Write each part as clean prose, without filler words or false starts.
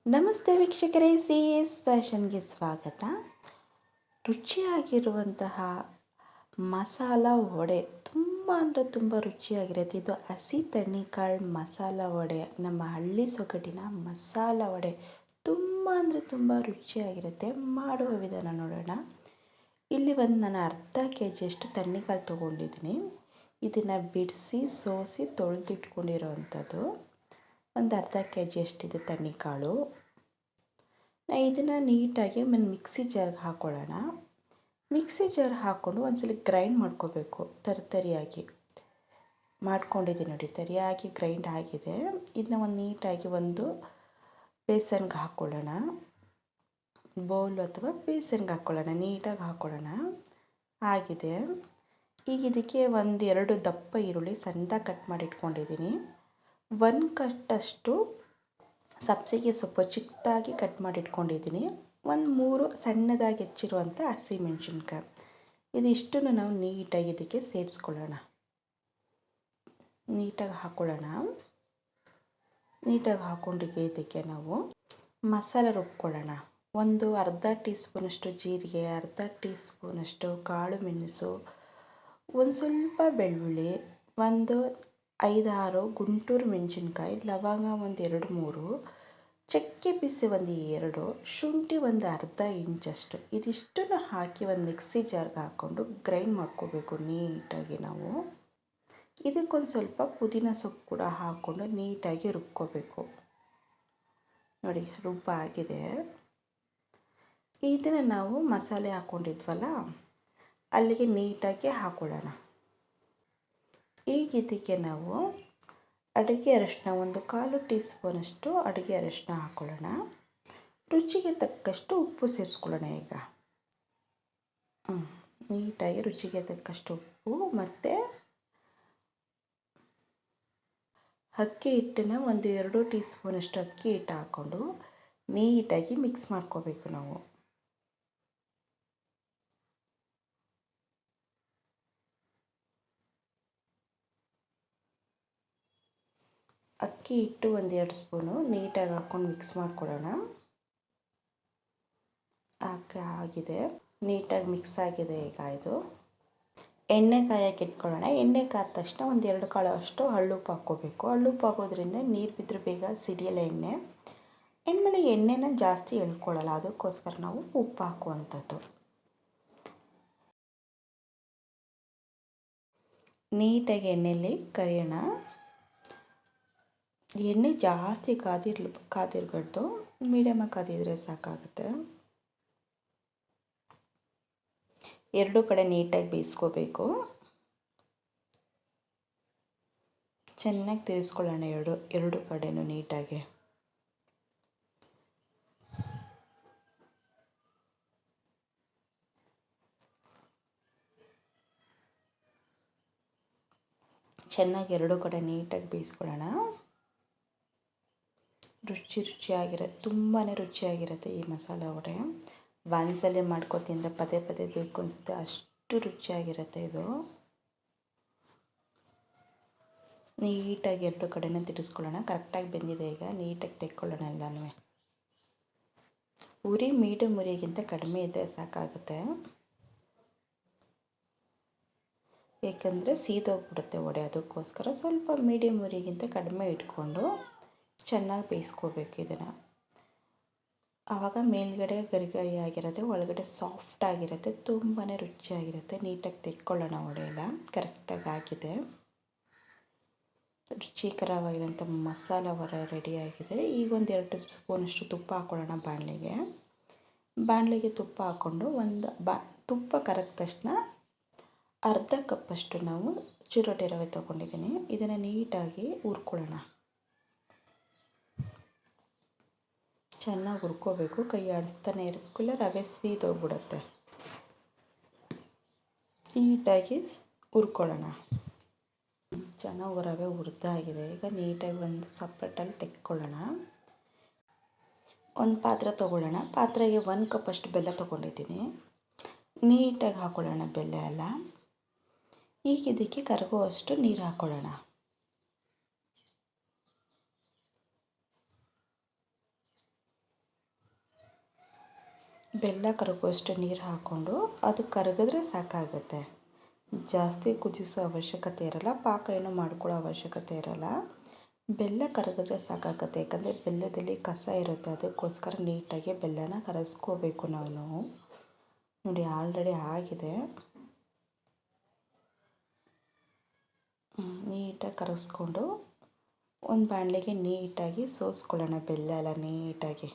ನಮಸ್ತೆ ವೀಕ್ಷಕರೇ, C S ಫ್ಯಾಷನ್ಗೆ ಸ್ವಾಗತ. ರುಚಿಯಾಗಿರುವಂತಹ ಮಸಾಲ ವಡೆ ತುಂಬ ಅಂದರೆ ತುಂಬ ರುಚಿಯಾಗಿರುತ್ತೆ. ಇದು ಹಸಿ ತಣ್ಣಿಕಾಳು ಮಸಾಲ ವಡೆ, ನಮ್ಮ ಹಳ್ಳಿ ಸೊಗಡಿನ ಮಸಾಲ ವಡೆ ತುಂಬ ಅಂದರೆ ತುಂಬ ರುಚಿಯಾಗಿರುತ್ತೆ. ಮಾಡುವ ವಿಧಾನ ನೋಡೋಣ. ಇಲ್ಲಿ ನಾನು ಅರ್ಧ ಕೆಜಿಯಷ್ಟು ತಣ್ಣಿಕಾಳು ತೊಗೊಂಡಿದ್ದೀನಿ. ಇದನ್ನು ಬಿಡಿಸಿ ಸೋಸಿ ತೊಳೆದಿಟ್ಕೊಂಡಿರೋ ಅಂಥದ್ದು. ಒಂದು ಅರ್ಧ ಕೆಜಿಯಷ್ಟಿದೆ ತಣ್ಣಿಕಾಳು. ಇದನ್ನು ನೀಟಾಗಿ ಒಂದು ಮಿಕ್ಸಿ ಜಾರ್ಗೆ ಹಾಕ್ಕೊಳ್ಳೋಣ. ಮಿಕ್ಸಿ ಜಾರ್ ಹಾಕ್ಕೊಂಡು ಒಂದ್ಸಲ ಗ್ರೈಂಡ್ ಮಾಡ್ಕೋಬೇಕು. ತರಿಯಾಗಿ ಮಾಡ್ಕೊಂಡಿದ್ದೀನಿ ನೋಡಿ, ತರಿಯಾಗಿ ಗ್ರೈಂಡ್ ಆಗಿದೆ. ಇದನ್ನ ಒಂದು ನೀಟಾಗಿ ಒಂದು ಬೇಸನ್ಗೆ ಹಾಕ್ಕೊಳ್ಳೋಣ. ಬೌಲ್ ಅಥವಾ ಬೇಸನ್ಗೆ ಹಾಕ್ಕೊಳ್ಳೋಣ, ನೀಟಾಗಿ ಹಾಕ್ಕೊಳ್ಳೋಣ. ಆಗಿದೆ. ಈಗ ಇದಕ್ಕೆ ಒಂದೆರಡು ದಪ್ಪ ಈರುಳ್ಳಿ ಸಣ್ಣದಾಗಿ ಕಟ್ ಮಾಡಿ ಇಟ್ಕೊಂಡಿದ್ದೀನಿ. ಒಂದು ಕಟ್ಟಷ್ಟು ಸಬ್ಸಿಗೆ ಸೊಪ್ಪು ಚಿಕ್ಕದಾಗಿ ಕಟ್ ಮಾಡಿ ಇಟ್ಕೊಂಡಿದ್ದೀನಿ. ಒಂದು 3 ಸಣ್ಣದಾಗಿ ಹೆಚ್ಚಿರುವಂಥ ಹಸಿಮೆಣಸಿನ್ಕಾಯಿ. ಇದಿಷ್ಟನ್ನು ನಾವು ನೀಟಾಗಿ ಇದಕ್ಕೆ ಸೇರಿಸ್ಕೊಳ್ಳೋಣ. ನೀಟಾಗಿ ಹಾಕ್ಕೊಳ್ಳೋಣ. ನೀಟಾಗಿ ಹಾಕ್ಕೊಂಡಿಗೆ ಇದಕ್ಕೆ ನಾವು ಮಸಾಲೆ ರುಬ್ಕೊಳ್ಳೋಣ. ಒಂದು ಅರ್ಧ ಟೀ ಸ್ಪೂನಷ್ಟು ಜೀರಿಗೆ, ಅರ್ಧ ಟೀ ಸ್ಪೂನಷ್ಟು ಕಾಳು ಮೆಣಸು, ಒಂದು ಸ್ವಲ್ಪ ಬೆಳ್ಳುಳ್ಳಿ, ಒಂದು 5-6 ಗುಂಟೂರು ಮೆಣಸಿನ್ಕಾಯಿ, ಲವಂಗ ಒಂದು 2-3, ಚಕ್ಕೆ ಬಿಸಿ ಒಂದು 2, ಶುಂಠಿ ಒಂದು ಅರ್ಧ ಇಂಚಷ್ಟು. ಇದಿಷ್ಟನ್ನು ಹಾಕಿ ಒಂದು ಮಿಕ್ಸಿ ಜಾರ್ಗೆ ಹಾಕ್ಕೊಂಡು ಗ್ರೈಂಡ್ ಮಾಡ್ಕೋಬೇಕು ನೀಟಾಗಿ ನಾವು. ಇದಕ್ಕೊಂದು ಸ್ವಲ್ಪ ಪುದೀನ ಸೊಪ್ಪು ಕೂಡ ಹಾಕ್ಕೊಂಡು ನೀಟಾಗಿ ರುಬ್ಕೋಬೇಕು. ನೋಡಿ, ರುಬ್ಬಾಗಿದೆ. ಇದನ್ನು ನಾವು ಮಸಾಲೆ ಹಾಕ್ಕೊಂಡಿದ್ವಲ್ಲ ಅಲ್ಲಿಗೆ ನೀಟಾಗಿ ಹಾಕ್ಕೊಳ್ಳೋಣ. ಈಗ ಇದಕ್ಕೆ ನಾವು ಅಡುಗೆ ಅರಿಶಿನ ಒಂದು 1/4 ಟೀ ಸ್ಪೂನಷ್ಟು ಅಡುಗೆ ಅರಿಶಿನ ಹಾಕ್ಕೊಳ್ಳೋಣ. ರುಚಿಗೆ ತಕ್ಕಷ್ಟು ಉಪ್ಪು ಸೇರಿಸ್ಕೊಳ್ಳೋಣ. ಈಗ ನೀಟಾಗಿ ರುಚಿಗೆ ತಕ್ಕಷ್ಟು ಉಪ್ಪು ಮತ್ತು ಅಕ್ಕಿ ಹಿಟ್ಟನ್ನು ಒಂದು 2 ಟೀ ಸ್ಪೂನಷ್ಟು ಅಕ್ಕಿ ಹಿಟ್ಟು ಹಾಕ್ಕೊಂಡು ನೀಟಾಗಿ ಮಿಕ್ಸ್ ಮಾಡ್ಕೋಬೇಕು ನಾವು. ಅಕ್ಕಿ ಹಿಟ್ಟು ಒಂದು 2 ಸ್ಪೂನು ನೀಟಾಗಿ ಹಾಕ್ಕೊಂಡು ಮಿಕ್ಸ್ ಮಾಡ್ಕೊಳ್ಳೋಣ. ಆಗಿದೆ, ನೀಟಾಗಿ ಮಿಕ್ಸ್ ಆಗಿದೆ. ಈಗ ಇದು ಎಣ್ಣೆ ಕಾಯಕ್ಕೆ ಇಟ್ಕೊಳ್ಳೋಣ. ಎಣ್ಣೆ ಕಾದ ತಕ್ಷಣ ಒಂದು 2 ಕಾಳು ಅಷ್ಟು ಹಳ್ಳುಪ್ಪು ಹಾಕ್ಕೋಬೇಕು. ಹಳ್ಳುಪ್ಪು ಹಾಕೋದ್ರಿಂದ ನೀರು ಬಿದ್ದರೆ ಬೇಗ ಸಿಡಿಯಲ್ಲ ಎಣ್ಣೆ. ಆಮೇಲೆ ಎಣ್ಣೆನ ಜಾಸ್ತಿ ಎಳ್ಕೊಳ್ಳಲ್ಲ, ಅದಕ್ಕೋಸ್ಕರ ನಾವು ಉಪ್ಪು ಹಾಕುವಂಥದ್ದು. ನೀಟಾಗಿ ಎಣ್ಣೆಯಲ್ಲಿ ಕರಿಯೋಣ. ಎಣ್ಣೆ ಜಾಸ್ತಿ ಕಾದಿರಬಾರ್ದು, ಮೀಡಿಯಮಾಗಿ ಕಾದಿದ್ರೆ ಸಾಕಾಗುತ್ತೆ. 2 ಕಡೆ ನೀಟಾಗಿ ಬೇಯಿಸ್ಕೋಬೇಕು. ಚೆನ್ನಾಗಿ ತಿರ್ಸ್ಕೊಳ್ಳೋಣ ಎರಡು ಕಡೆನೂ ನೀಟಾಗಿ. ಚೆನ್ನಾಗಿ 2 ಕಡೆ ನೀಟಾಗಿ ಬೇಯಿಸ್ಕೊಳ್ಳೋಣ. ರುಚಿಯಾಗಿರುತ್ತೆ, ತುಂಬಾ ರುಚಿಯಾಗಿರುತ್ತೆ ಈ ಮಸಾಲೆ ವಡೆ. ಒಂದ್ಸಲ ಮಾಡ್ಕೊ ತಿಂದರೆ ಪದೇ ಪದೇ ಬೇಕು ಅನಿಸುತ್ತೆ, ಅಷ್ಟು ರುಚಿಯಾಗಿರುತ್ತೆ ಇದು. ನೀಟಾಗಿ 2 ಕಡೆನೂ ತಿರ್ಸ್ಕೊಳ್ಳೋಣ. ಕರೆಕ್ಟಾಗಿ ಬೆಂದಿದೆ. ಈಗ ನೀಟಾಗಿ ತೆಕ್ಕೊಳ್ಳೋಣ ಎಲ್ಲನೂ. ಉರಿ ಮೀಡಿಯಮ್ ಉರಿಗಿಂತ ಕಡಿಮೆ ಇದ್ದರೆ ಸಾಕಾಗುತ್ತೆ, ಏಕೆಂದರೆ ಸೀದೋಗ್ಬಿಡುತ್ತೆ ವಡೆ. ಅದಕ್ಕೋಸ್ಕರ ಸ್ವಲ್ಪ ಮೀಡಿಯಮ್ ಉರಿಗಿಂತ ಕಡಿಮೆ ಇಟ್ಕೊಂಡು ಚೆನ್ನಾಗಿ ಬೇಯಿಸ್ಕೋಬೇಕು ಇದನ್ನು. ಆವಾಗ ಮೇಲ್ಗಡೆ ಗರಿ ಆಗಿರುತ್ತೆ, ಒಳಗಡೆ ಸಾಫ್ಟಾಗಿರುತ್ತೆ, ತುಂಬಾ ರುಚಿಯಾಗಿರುತ್ತೆ. ನೀಟಾಗಿ ತೆಕ್ಕೊಳ್ಳೋಣ. ವಡೆ ಎಲ್ಲ ಕರೆಕ್ಟಾಗಿ ಆಗಿದೆ. ರುಚಿಕರವಾಗಿರೋಂಥ ಮಸಾಲ ವಡೆ ರೆಡಿಯಾಗಿದೆ. ಈಗ ಒಂದು 2 ಸ್ಪೂನಷ್ಟು ತುಪ್ಪ ಹಾಕ್ಕೊಳ್ಳೋಣ ಬಾಣಲೆಗೆ ತುಪ್ಪ ಹಾಕ್ಕೊಂಡು ತುಪ್ಪ ಕರಗಿದ ತಕ್ಷಣ ಅರ್ಧ ಕಪ್ಪಷ್ಟು ನಾವು ಚಿರೋಟಿ ರವೆ ತೊಗೊಂಡಿದ್ದೀನಿ. ಇದನ್ನು ನೀಟಾಗಿ ಹುರ್ಕೊಳ್ಳೋಣ. ಚೆನ್ನಾಗಿ ಹುರ್ಕೋಬೇಕು, ಕೈ ಆಡಿಸ್ತಾನೆ ಇರಬೇಕು, ಇಲ್ಲ ರವೆ ಸೀದೋಗ್ಬಿಡುತ್ತೆ. ನೀಟಾಗಿ ಹುರ್ಕೊಳ್ಳೋಣ. ಚೆನ್ನಾಗಿ ರವೆ ಹುರಿದಾಗಿದೆ. ಈಗ ನೀಟಾಗಿ ಒಂದು ಸಪ್ರೇಟಲ್ಲಿ ತೆಕ್ಕೊಳ್ಳೋಣ. ಒಂದು ಪಾತ್ರೆ ತೊಗೊಳ್ಳೋಣ. ಪಾತ್ರೆಗೆ 1 ಕಪ್ಪಷ್ಟು ಬೆಲ್ಲ ತೊಗೊಂಡಿದ್ದೀನಿ. ನೀಟಾಗಿ ಹಾಕ್ಕೊಳ್ಳೋಣ ಬೆಲ್ಲ ಎಲ್ಲ. ಈಗ ಇದಕ್ಕೆ ಕರಗುವಷ್ಟು ನೀರು ಹಾಕ್ಕೊಳ್ಳೋಣ. ಬೆಲ್ಲ ಕರಗುವಷ್ಟು ನೀರು ಹಾಕ್ಕೊಂಡು ಅದು ಕರಗಿದ್ರೆ ಸಾಕಾಗುತ್ತೆ. ಜಾಸ್ತಿ ಕುದಿಸೋ ಅವಶ್ಯಕತೆ ಇರಲ್ಲ, ಪಾಕ ಏನು ಮಾಡ್ಕೊಳ್ಳೋ ಅವಶ್ಯಕತೆ ಇರಲ್ಲ. ಬೆಲ್ಲ ಕರಗಿದ್ರೆ ಸಾಕಾಗುತ್ತೆ, ಯಾಕಂದರೆ ಬೆಲ್ಲದಲ್ಲಿ ಕಸ ಇರುತ್ತೆ. ಅದಕ್ಕೋಸ್ಕರ ನೀಟಾಗಿ ಬೆಲ್ಲನ ಕರಗಿಸ್ಕೋಬೇಕು ನಾವು. ನೋಡಿ ಆಲ್ರೆಡಿ ಆಗಿದೆ. ನೀಟಾಗಿ ಕರಗಿಸ್ಕೊಂಡು ಒಂದು ಬಾಣಲೆಗೆ ನೀಟಾಗಿ ಸೋಸ್ಕೊಳ್ಳೋಣ. ಬೆಲ್ಲ ಎಲ್ಲ ನೀಟಾಗಿ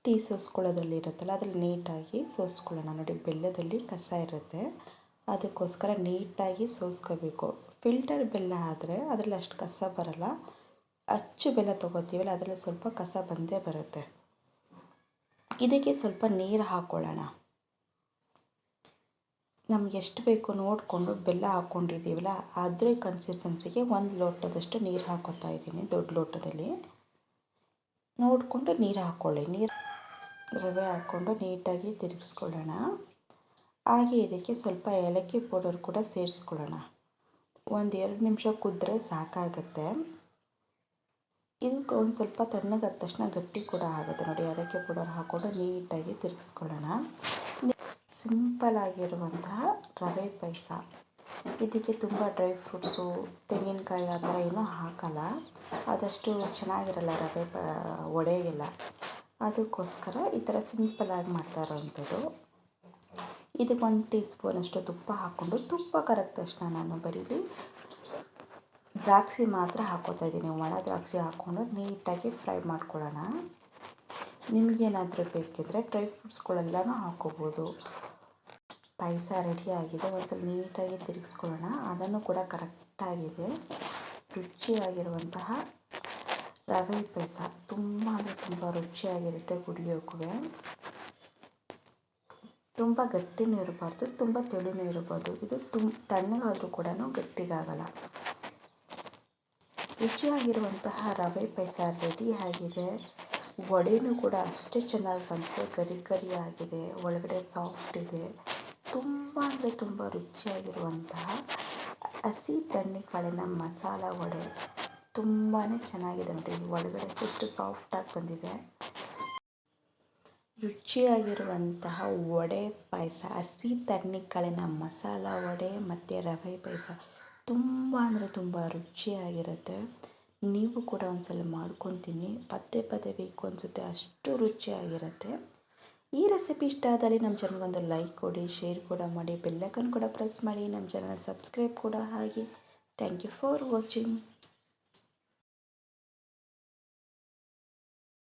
ಟೀ ಸೋಸ್ಕೊಳ್ಳೋದ್ರಲ್ಲಿ ಇರುತ್ತಲ್ಲ, ಅದ್ರಲ್ಲಿ ನೀಟಾಗಿ ಸೋಸ್ಕೊಳ್ಳೋಣ. ನೋಡಿ ಬೆಲ್ಲದಲ್ಲಿ ಕಸ ಇರುತ್ತೆ, ಅದಕ್ಕೋಸ್ಕರ ನೀಟಾಗಿ ಸೋಸ್ಕೋಬೇಕು. ಫಿಲ್ಟರ್ ಬೆಲ್ಲ ಆದರೆ ಅದರಲ್ಲಿ ಅಷ್ಟು ಕಸ ಬರಲ್ಲ. ಅಚ್ಚು ಬೆಲ್ಲ ತೊಗೋತೀವಲ್ಲ ಅದರಲ್ಲಿ ಸ್ವಲ್ಪ ಕಸ ಬಂದೇ ಬರುತ್ತೆ. ಇದಕ್ಕೆ ಸ್ವಲ್ಪ ನೀರು ಹಾಕ್ಕೊಳ್ಳೋಣ. ನಮ್ಗೆ ಎಷ್ಟು ಬೇಕು ನೋಡಿಕೊಂಡು ಬೆಲ್ಲ ಹಾಕ್ಕೊಂಡಿದ್ದೀವಲ್ಲ ಅದ್ರ ಕನ್ಸಿಸ್ಟೆನ್ಸಿಗೆ 1 ಲೋಟದಷ್ಟು ನೀರು ಹಾಕ್ಕೊತಾ ಇದ್ದೀನಿ. ದೊಡ್ಡ ಲೋಟದಲ್ಲಿ ನೋಡಿಕೊಂಡು ನೀರು ಹಾಕ್ಕೊಳ್ಳಿ. ರವೆ ಹಾಕ್ಕೊಂಡು ನೀಟಾಗಿ ತಿರುಗಿಸ್ಕೊಳ್ಳೋಣ. ಹಾಗೆ ಇದಕ್ಕೆ ಸ್ವಲ್ಪ ಏಲಕ್ಕಿ ಪೌಡರ್ ಕೂಡ ಸೇರಿಸ್ಕೊಳ್ಳೋಣ. 1-2 ನಿಮಿಷ ಕುದ್ರೆ ಸಾಕಾಗುತ್ತೆ. ಇದಕ್ಕೆ ಒಂದು ಸ್ವಲ್ಪ ತಣ್ಣಗಾದ ತಕ್ಷಣ ಗಟ್ಟಿ ಕೂಡ ಆಗುತ್ತೆ. ನೋಡಿ ಏಲಕ್ಕಿ ಪೌಡರ್ ಹಾಕ್ಕೊಂಡು ನೀಟಾಗಿ ತಿರುಗಿಸ್ಕೊಳ್ಳೋಣ. ಸಿಂಪಲ್ ಆಗಿರುವಂತಹ ರವೆ ಪಾಯಸ. ಇದಕ್ಕೆ ತುಂಬ ಡ್ರೈ ಫ್ರೂಟ್ಸು, ತೆಂಗಿನಕಾಯಿ ಆ ಥರ ಏನೂ ಹಾಕಲ್ಲ. ಆದಷ್ಟು ಚೆನ್ನಾಗಿರಲ್ಲ ರವೆ ವಡೆಗೆಲ್ಲ. ಅದಕ್ಕೋಸ್ಕರ ಈ ಥರ ಸಿಂಪಲ್ಲಾಗಿ ಮಾಡ್ತಾ ಇರೋವಂಥದ್ದು. ಇದಕ್ಕೆ 1 ಟೀ ಸ್ಪೂನಷ್ಟು ತುಪ್ಪ ಹಾಕ್ಕೊಂಡು, ತುಪ್ಪ ಕರಗಿದ ತಕ್ಷಣ ನಾನು ಬರೀಲಿ ದ್ರಾಕ್ಷಿ ಮಾತ್ರ ಹಾಕ್ಕೋತಾ ಇದ್ದೀನಿ. ಒಣ ದ್ರಾಕ್ಷಿ ಹಾಕ್ಕೊಂಡು ನೀಟಾಗಿ ಫ್ರೈ ಮಾಡ್ಕೊಳ್ಳೋಣ. ನಿಮಗೇನಾದರೂ ಬೇಕಿದ್ದರೆ ಡ್ರೈ ಫ್ರೂಟ್ಸ್ಗಳೆಲ್ಲನೂ ಹಾಕ್ಕೋಬೋದು. ಪಾಯಸ ರೆಡಿಯಾಗಿದೆ. ಒಂದು ಸ್ವಲ್ಪ ನೀಟಾಗಿ ತಿರುಗಿಸ್ಕೊಳ್ಳೋಣ. ಅದನ್ನು ಕೂಡ ಕರೆಕ್ಟಾಗಿದೆ. ರುಚಿಯಾಗಿರುವಂತಹ ರವೆ ಪಾಯಸ ತುಂಬ ಅಂದರೆ ತುಂಬ ರುಚಿಯಾಗಿರುತ್ತೆ. ಕುಡಿಯೋಕ್ಕೂ ತುಂಬ ಗಟ್ಟಿನೂ ಇರಬಾರ್ದು, ತುಂಬ ತೆಳುನೂ ಇರಬಾರ್ದು. ಇದು ತಣ್ಣಗಾದರೂ ಕೂಡ ಗಟ್ಟಿಗಾಗಲ್ಲ. ರುಚಿಯಾಗಿರುವಂತಹ ರವೆ ಪಾಯಸ ರೆಡಿ ಆಗಿದೆ. ವಡೆನೂ ಕೂಡ ಅಷ್ಟೇ ಚೆನ್ನಾಗಿ ಬಂದಿದೆ. ಗರಿ ಗರಿ ಆಗಿದೆ, ಒಳಗಡೆ ಸಾಫ್ಟ್ ಇದೆ. ತುಂಬ ಅಂದರೆ ತುಂಬ ರುಚಿಯಾಗಿರುವಂತಹ ಹಸಿ ತಣ್ಣಿಕಾಳಿನ ಮಸಾಲ ವಡೆ ತುಂಬಾ ಚೆನ್ನಾಗಿದೆ. ನೋಡಿ ಒಳಗಡೆ ಎಷ್ಟು ಸಾಫ್ಟಾಗಿ ಬಂದಿದೆ. ರುಚಿಯಾಗಿರುವಂತಹ ವಡೆ ಪಾಯಸ, ಹಸಿ ತಣ್ಣಿಕಾಳಿನ ಮಸಾಲ ವಡೆ ಮತ್ತು ರವೆ ಪಾಯಸ ತುಂಬ ಅಂದರೆ ತುಂಬ ರುಚಿಯಾಗಿರುತ್ತೆ. ನೀವು ಕೂಡ ಒಂದ್ಸಲ ಮಾಡ್ಕೊಂಡು ತಿನ್ನಿ. ಪದೇ ಪದೇ ಬೇಕು ಅನಿಸುತ್ತೆ, ಅಷ್ಟು ರುಚಿಯಾಗಿರುತ್ತೆ. ಈ ರೆಸಿಪಿ ಇಷ್ಟ ಆದಲ್ಲಿ ನಮ್ಮ ಚಾನಲ್ಗೊಂದು ಲೈಕ್ ಕೊಡಿ, ಶೇರ್ ಕೂಡ ಮಾಡಿ, ಬೆಲ್ ಐಕಾನ್ ಕೂಡ ಪ್ರೆಸ್ ಮಾಡಿ. ನಮ್ಮ ಚಾನಲ್ ಸಬ್ಸ್ಕ್ರೈಬ್ ಕೂಡ ಆಗಿ. Thank you for watching.